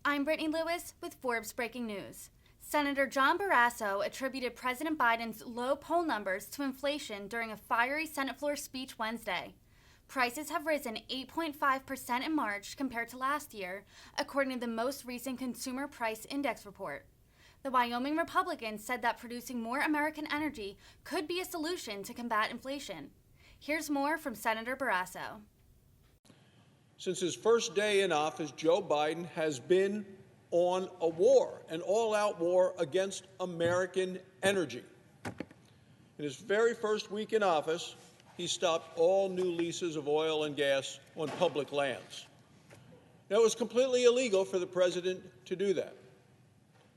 I'm Brittany Lewis with Forbes Breaking News. Senator John Barrasso attributed President Biden's low poll numbers to inflation during a fiery Senate floor speech Wednesday. Prices have risen 8.5% in March compared to last year, according to the most recent Consumer Price Index report. The Wyoming Republican said that producing more American energy could be a solution to combat inflation. Here's more from Senator Barrasso. Since his first day in office, Joe Biden has been on a war, an all-out war against American energy. In his very first week in office, he stopped all new leases of oil and gas on public lands. Now, it was completely illegal for the president to do that.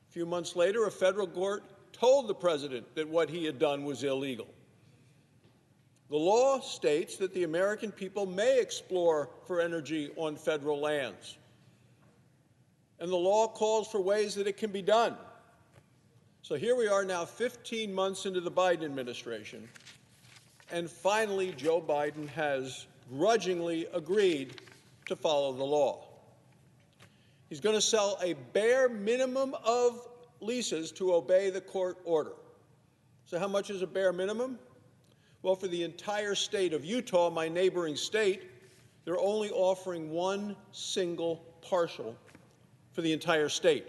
A few months later, a federal court told the president that what he had done was illegal. The law states that the American people may explore for energy on federal lands. And the law calls for ways that it can be done. So here we are now 15 months into the Biden administration, and finally Joe Biden has grudgingly agreed to follow the law. He's going to sell a bare minimum of leases to obey the court order. So how much is a bare minimum? Well, for the entire state of Utah, my neighboring state, they're only offering one single partial for the entire state.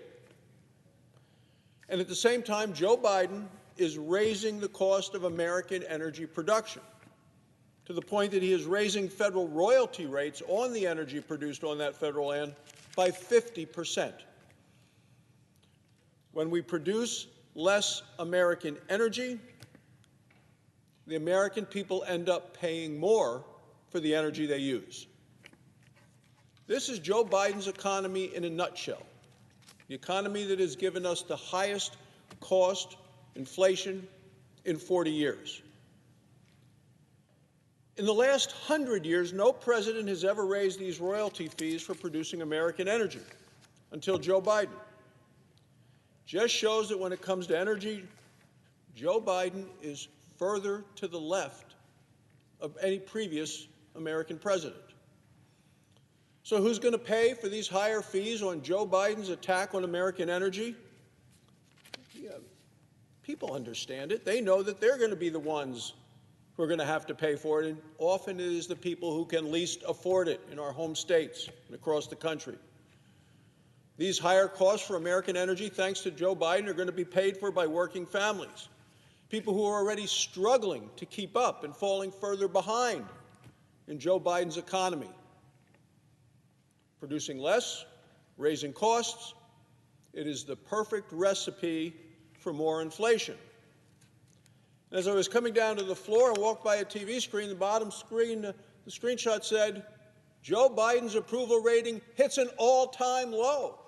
And at the same time, Joe Biden is raising the cost of American energy production to the point that he is raising federal royalty rates on the energy produced on that federal land by 50%. When we produce less American energy, the American people end up paying more for the energy they use. This is Joe Biden's economy in a nutshell, the economy that has given us the highest cost inflation in 40 years. In the last 100 years, no president has ever raised these royalty fees for producing American energy until Joe Biden. Just shows that when it comes to energy, Joe Biden is further to the left of any previous American president. So who's going to pay for these higher fees on Joe Biden's attack on American energy? Yeah, people understand it. They know that they're going to be the ones who are going to have to pay for it, and often it is the people who can least afford it in our home states and across the country. These higher costs for American energy, thanks to Joe Biden, are going to be paid for by working families, people who are already struggling to keep up and falling further behind in Joe Biden's economy. Producing less, raising costs, it is the perfect recipe for more inflation. As I was coming down to the floor and walked by a TV screen, the bottom screen, the screenshot said, Joe Biden's approval rating hits an all-time low.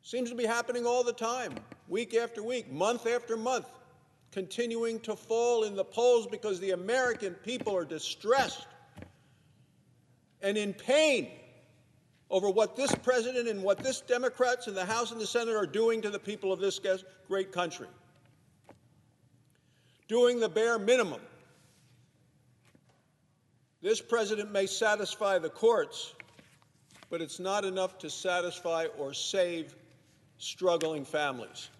Seems to be happening all the time, week after week, month after month, continuing to fall in the polls because the American people are distressed and in pain over what this president and what this Democrats in the House and the Senate are doing to the people of this great country. Doing the bare minimum. This president may satisfy the courts, but it's not enough to satisfy or save struggling families.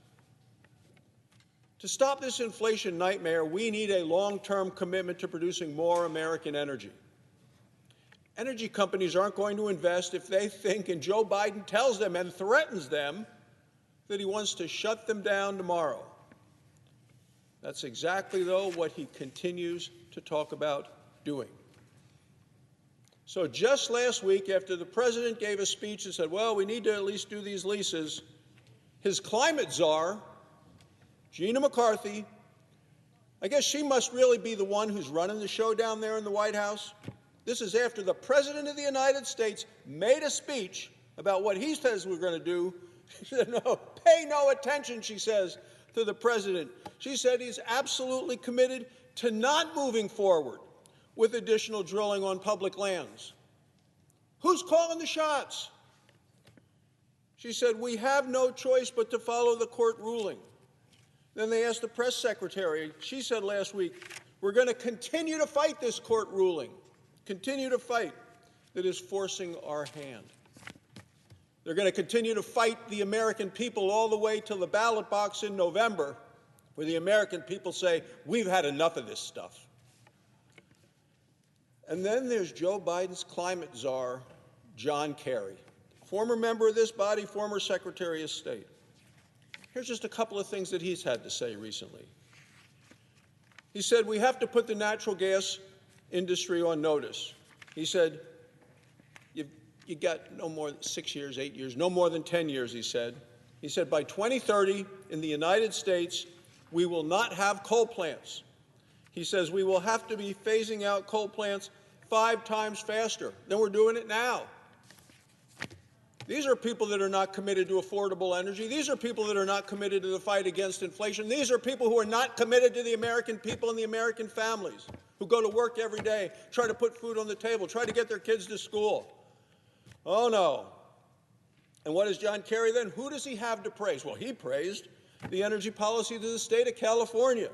To stop this inflation nightmare, we need a long-term commitment to producing more American energy. Energy companies aren't going to invest if they think, and Joe Biden tells them and threatens them, that he wants to shut them down tomorrow. That's exactly, though, what he continues to talk about doing. So just last week, after the president gave a speech and said, well, we need to at least do these leases, his climate czar, Gina McCarthy, I guess she must really be the one who's running the show down there in the White House. This is after the President of the United States made a speech about what he says we're going to do. She said, no, pay no attention, she says, to the President. She said he's absolutely committed to not moving forward with additional drilling on public lands. Who's calling the shots? She said, we have no choice but to follow the court ruling. Then they asked the press secretary. She said last week, we're going to continue to fight this court ruling, continue to fight that is forcing our hand. They're going to continue to fight the American people all the way to the ballot box in November, where the American people say, we've had enough of this stuff. And then there's Joe Biden's climate czar, John Kerry, former member of this body, former Secretary of State. Here's just a couple of things that he's had to say recently. He said, we have to put the natural gas industry on notice. He said, you got no more than 6 years, 8 years, no more than 10 years, he said. He said, by 2030, in the United States, we will not have coal plants. He says we will have to be phasing out coal plants 5 times faster than we're doing it now. These are people that are not committed to affordable energy. These are people that are not committed to the fight against inflation. These are people who are not committed to the American people and the American families, who go to work every day, try to put food on the table, try to get their kids to school. Oh, no. And what is John Kerry then? Who does he have to praise? Well, he praised the energy policy of the state of California.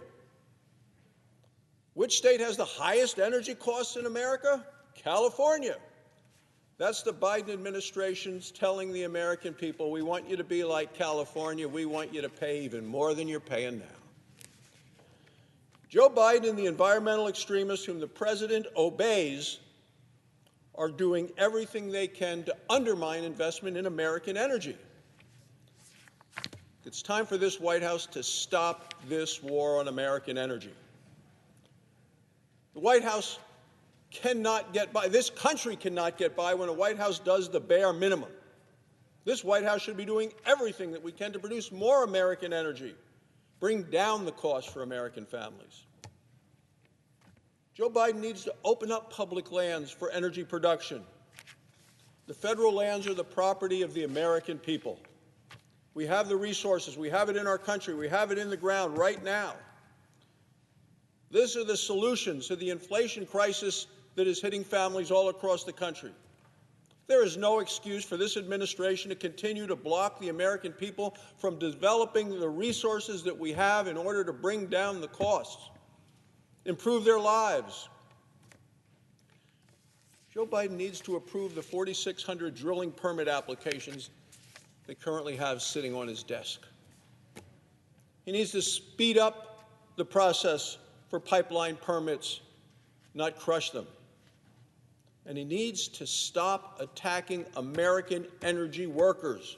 Which state has the highest energy costs in America? California. That's the Biden administration's telling the American people, we want you to be like California. We want you to pay even more than you're paying now. Joe Biden and the environmental extremists whom the president obeys are doing everything they can to undermine investment in American energy. It's time for this White House to stop this war on American energy. The White House cannot get by, this country cannot get by when a White House does the bare minimum. This White House should be doing everything that we can to produce more American energy, bring down the cost for American families. Joe Biden needs to open up public lands for energy production. The federal lands are the property of the American people. We have the resources. We have it in our country. We have it in the ground right now. These are the solutions to the inflation crisis that is hitting families all across the country. There is no excuse for this administration to continue to block the American people from developing the resources that we have in order to bring down the costs, improve their lives. Joe Biden needs to approve the 4,600 drilling permit applications they currently have sitting on his desk. He needs to speed up the process for pipeline permits, not crush them. And he needs to stop attacking American energy workers.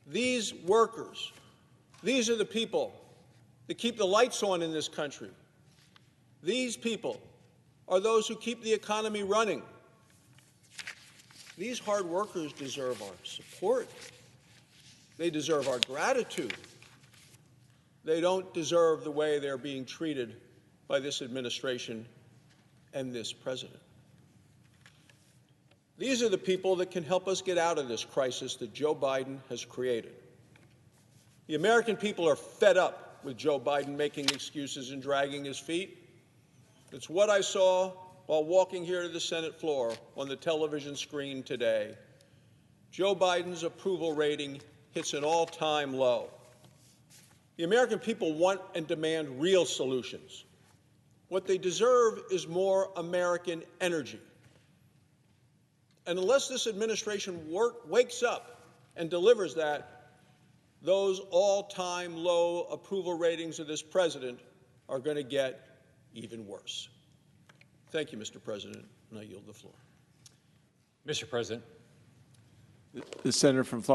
These workers, these are the people that keep the lights on in this country. These people are those who keep the economy running. These hard workers deserve our support. They deserve our gratitude. They don't deserve the way they're being treated by this administration and this president. These are the people that can help us get out of this crisis that Joe Biden has created. The American people are fed up with Joe Biden making excuses and dragging his feet. It's what I saw while walking here to the Senate floor on the television screen today. Joe Biden's approval rating hits an all-time low. The American people want and demand real solutions. What they deserve is more American energy. And unless this administration wakes up and delivers that, those all-time low approval ratings of this president are going to get even worse. Thank you, Mr. President, and I yield the floor. Mr. President. The senator from Florida.